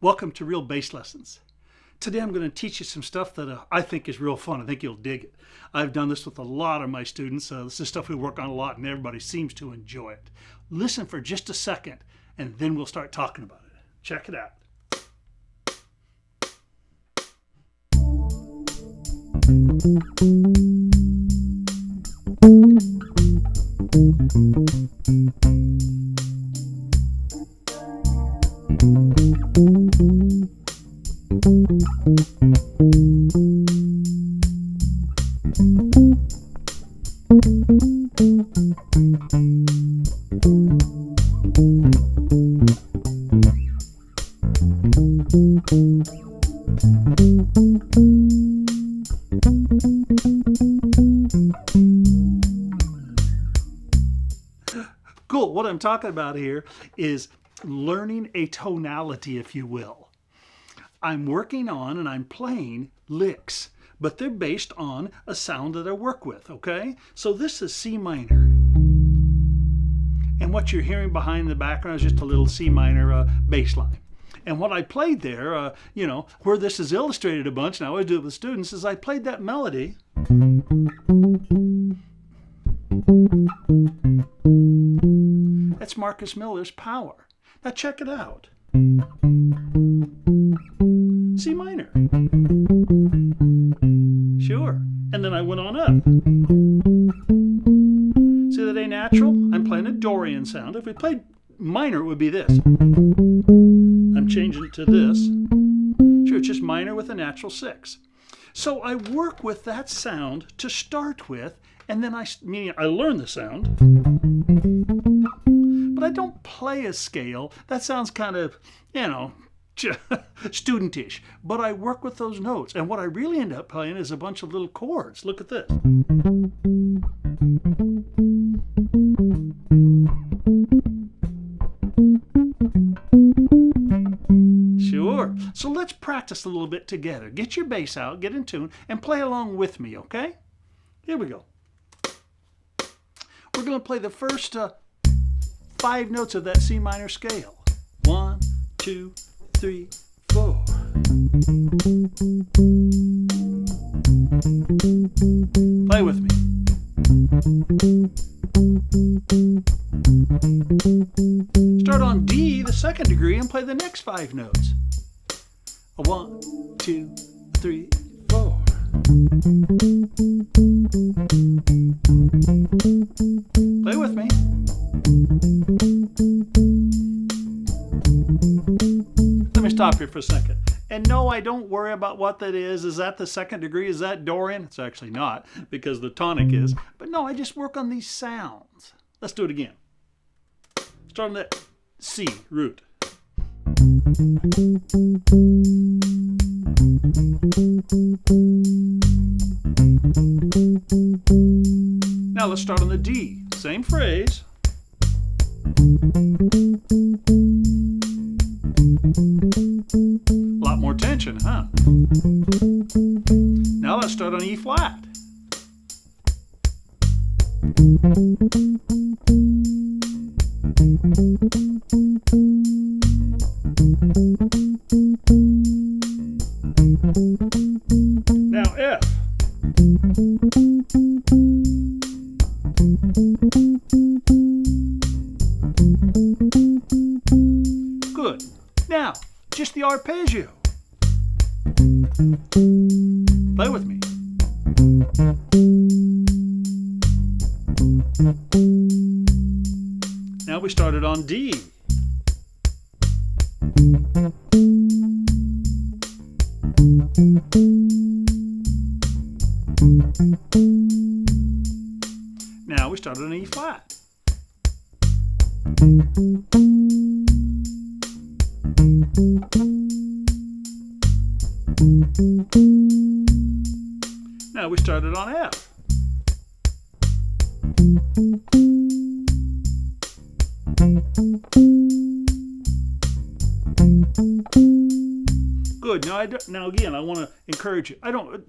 Welcome to Real Bass Lessons. Today I'm going to teach you some stuff that I think is real fun. I think you'll dig it. I've done this with a lot of my students. This is stuff we work on a lot and everybody seems to enjoy it. Listen for just a second and then we'll start talking about it. Check it out. Cool. What I'm talking about here is learning a tonality, if you will. I'm working on and I'm playing licks, but they're based on a sound that I work with, okay? So this is C minor. And what you're hearing behind the background is just a little C minor bass line. And what I played there, where this is illustrated a bunch, and I always do it with students, is I played that melody. That's Marcus Miller's Power. Now check it out. C minor. Sure. And then I went on up. See that A natural? I'm playing a Dorian sound. If we played minor, it would be this. I'm changing it to this. Sure, it's just minor with a natural 6. So I work with that sound to start with, and then I learn the sound, but I don't play a scale. That sounds kind of, studentish. But I work with those notes, and what I really end up playing is a bunch of little chords. Look at this. Sure. So let's practice a little bit together. Get your bass out, get in tune, and play along with me, okay? Here we go. We're going to play the first 5 notes of that C minor scale. 1, 2, 3, 4. Play with me. Start on D, the 2nd degree, and play the next 5 notes. 1, 2, 3, 4. Play with me. Let me stop here for a second. And no, I don't worry about what that is. Is that the 2nd degree? Is that Dorian? It's actually not, because the tonic is. But no, I just work on these sounds. Let's do it again. Start on that C root. Now let's start on the D. Same phrase. A lot more tension, huh? Now let's start on E flat. Now F. Good. Now, just the arpeggio. Play with me. Now we started on D. Now we started on E flat. Now we started on F. Good. Now again, I want to encourage you.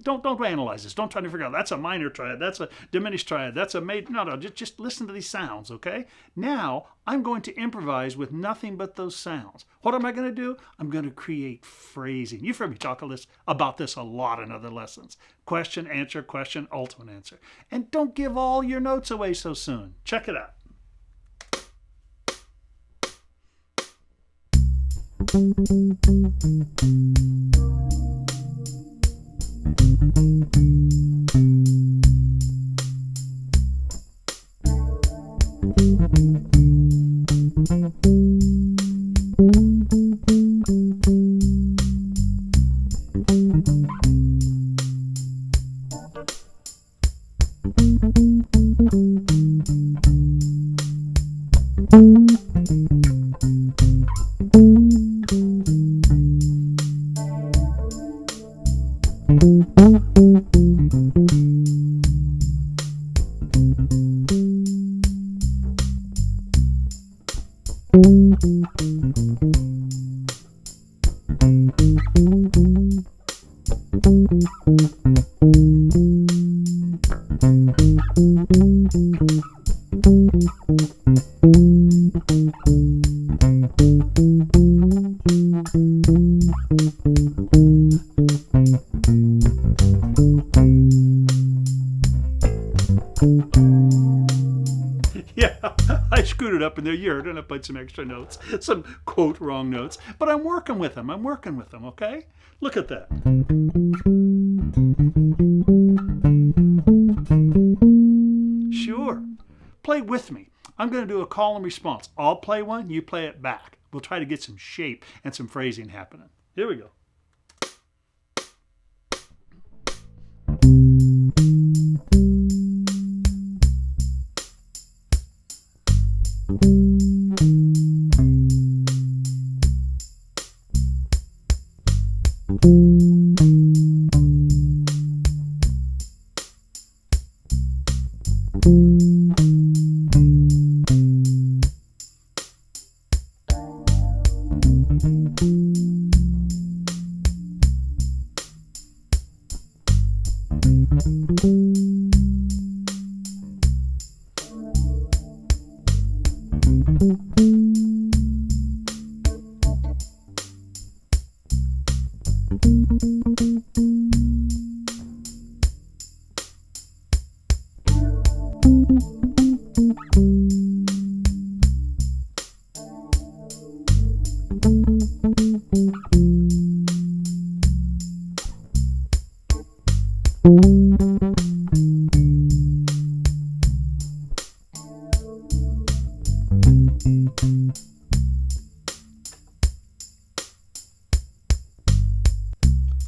Don't analyze this. Don't try to figure out that's a minor triad, that's a diminished triad, that's a major. No. Just listen to these sounds, okay? Now I'm going to improvise with nothing but those sounds. What am I going to do? I'm going to create phrasing. You've heard me talk about this a lot in other lessons. Question, answer, question, ultimate answer. And don't give all your notes away so soon. Check it out. Yeah, I screwed it up in there. You heard it. And I put some extra notes, some quote wrong notes, but I'm working with them. Okay? Look at that. Sure. Play with me. I'm going to do a call and response. I'll play one, you play it back. We'll try to get some shape and some phrasing happening. Here we go.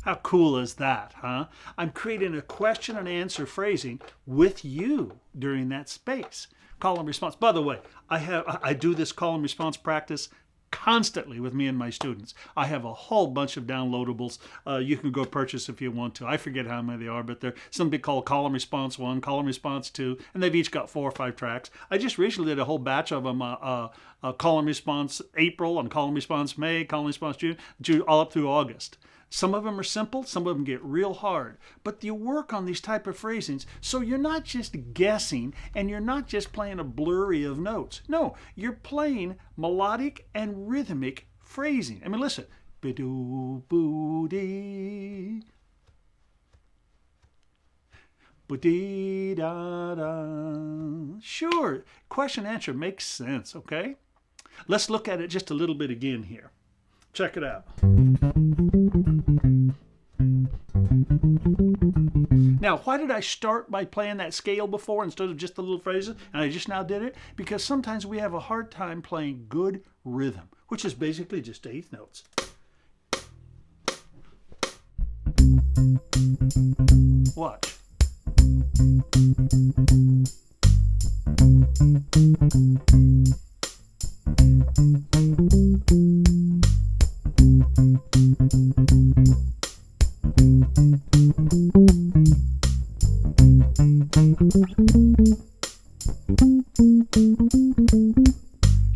How cool is that, huh? I'm creating a question and answer phrasing with you during that space. Call and response. By the way, I do this call and response practice constantly with me and my students. I have a whole bunch of downloadables you can go purchase if you want to. I forget how many they are, but they're something called Call and Response 1, Call and Response 2, and they've each got 4 or 5 tracks. I just recently did a whole batch of them, Call and Response April and Call and Response May, Call and Response June, all up through August. Some of them are simple, some of them get real hard. But you work on these type of phrasings so you're not just guessing and you're not just playing a blurry of notes. No, you're playing melodic and rhythmic phrasing. I mean, listen. Ba-do-boo-dee. Ba-dee-da-da. Sure, question answer makes sense, okay? Let's look at it just a little bit again here. Check it out. Now, why did I start by playing that scale before instead of just the little phrases, and I just now did it? Because sometimes we have a hard time playing good rhythm, which is basically just eighth notes. Watch.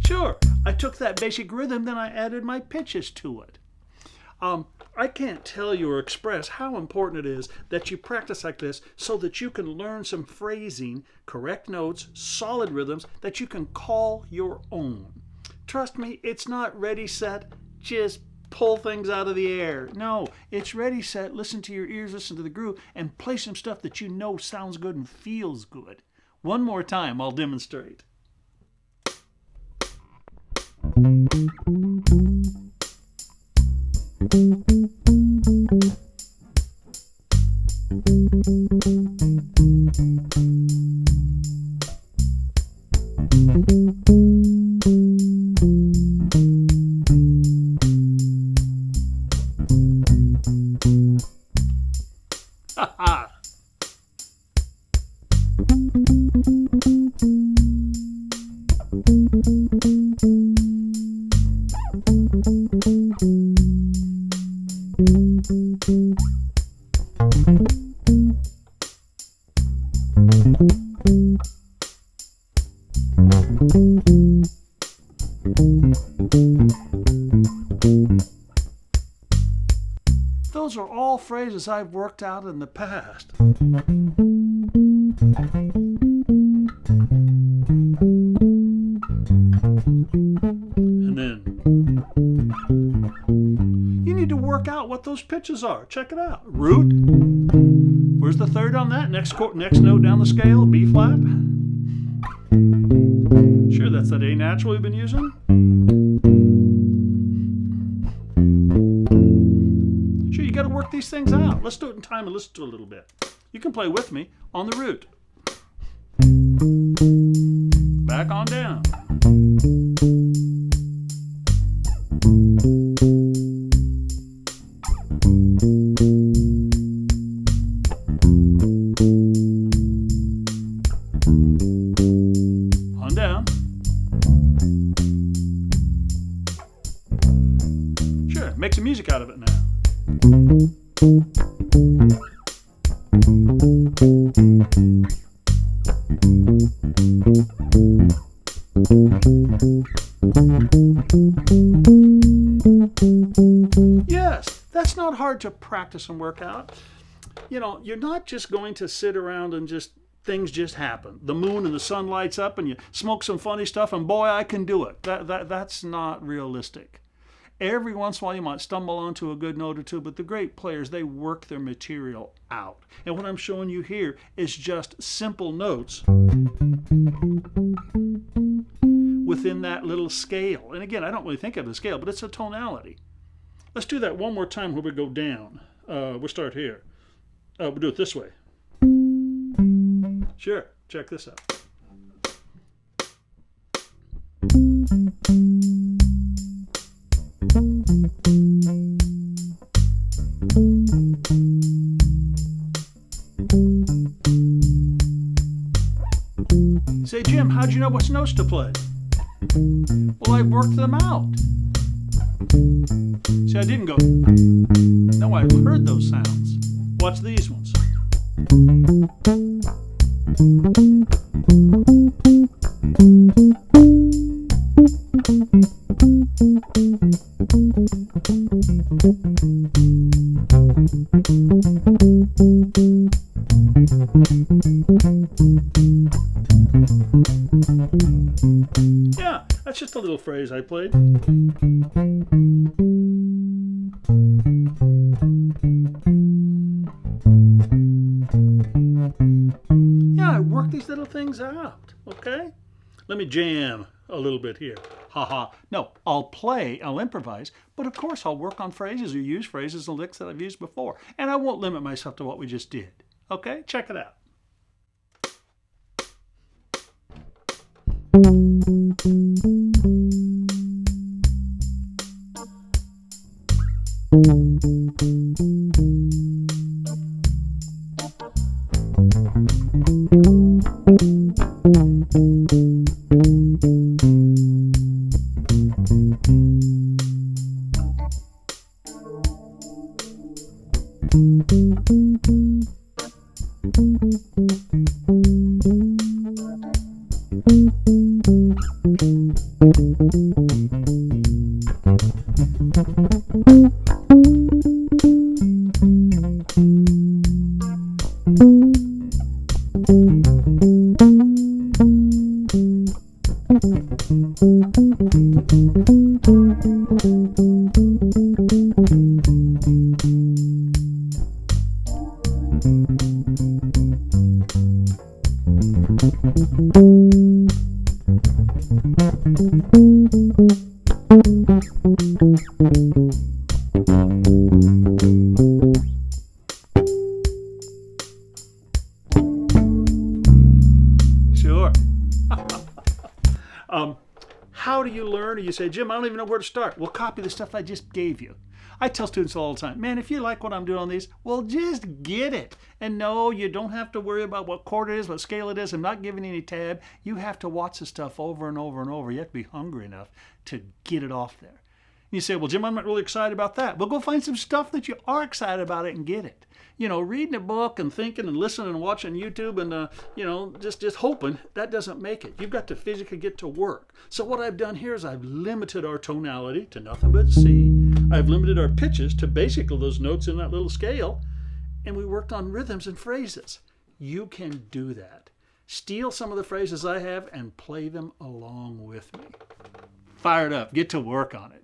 Sure, I took that basic rhythm, then I added my pitches to it. I can't tell you or express how important it is that you practice like this so that you can learn some phrasing, correct notes, solid rhythms that you can call your own. Trust me, it's not ready, set, just pull things out of the air. No, it's ready, set, listen to your ears, listen to the groove, and play some stuff that you know sounds good and feels good. One more time, I'll demonstrate. Those are all phrases I've worked out in the past. And then you need to work out what those pitches are. Check it out. Root. Where's the third on that? Next note down the scale, B flat. Sure, that's that A natural we've been using. Sure, you got to work these things out. Let's do it in time and listen to it a little bit. You can play with me on the root. Back on down. On down. Sure, make some music out of it now. Yes, that's not hard to practice and work out. You know, you're not just going to sit around and things just happen. The moon and the sun lights up and you smoke some funny stuff and boy, I can do it. That's not realistic. Every once in a while you might stumble onto a good note or two, but the great players, they work their material out. And what I'm showing you here is just simple notes within that little scale. And again, I don't really think of it as a scale, but it's a tonality. Let's do that one more time where we go down. We'll start here. We'll do it this way. Sure, check this out. Say, Jim, how'd you know which notes to play? Well, I worked them out. See, I didn't go, no, I've heard those sounds. Watch these ones. Yeah, that's just a little phrase I played. Yeah, I work these little things out, okay? Let me jam a little bit here. No, I'll improvise, but of course I'll work on phrases or use phrases and licks that I've used before. And I won't limit myself to what we just did. Okay, check it out. Sure. How do you learn? Or you say, Jim, I don't even know where to start. Well, copy the stuff I just gave you. I tell students all the time, man, if you like what I'm doing on these, well, just get it. And no, you don't have to worry about what chord it is, what scale it is. I'm not giving any tab. You have to watch the stuff over and over and over. You have to be hungry enough to get it off there. You say, well, Jim, I'm not really excited about that. Well, go find some stuff that you are excited about it and get it. You know, reading a book and thinking and listening and watching YouTube and, just hoping, that doesn't make it. You've got to physically get to work. So what I've done here is I've limited our tonality to nothing but C. I've limited our pitches to basically those notes in that little scale. And we worked on rhythms and phrases. You can do that. Steal some of the phrases I have and play them along with me. Fire it up. Get to work on it.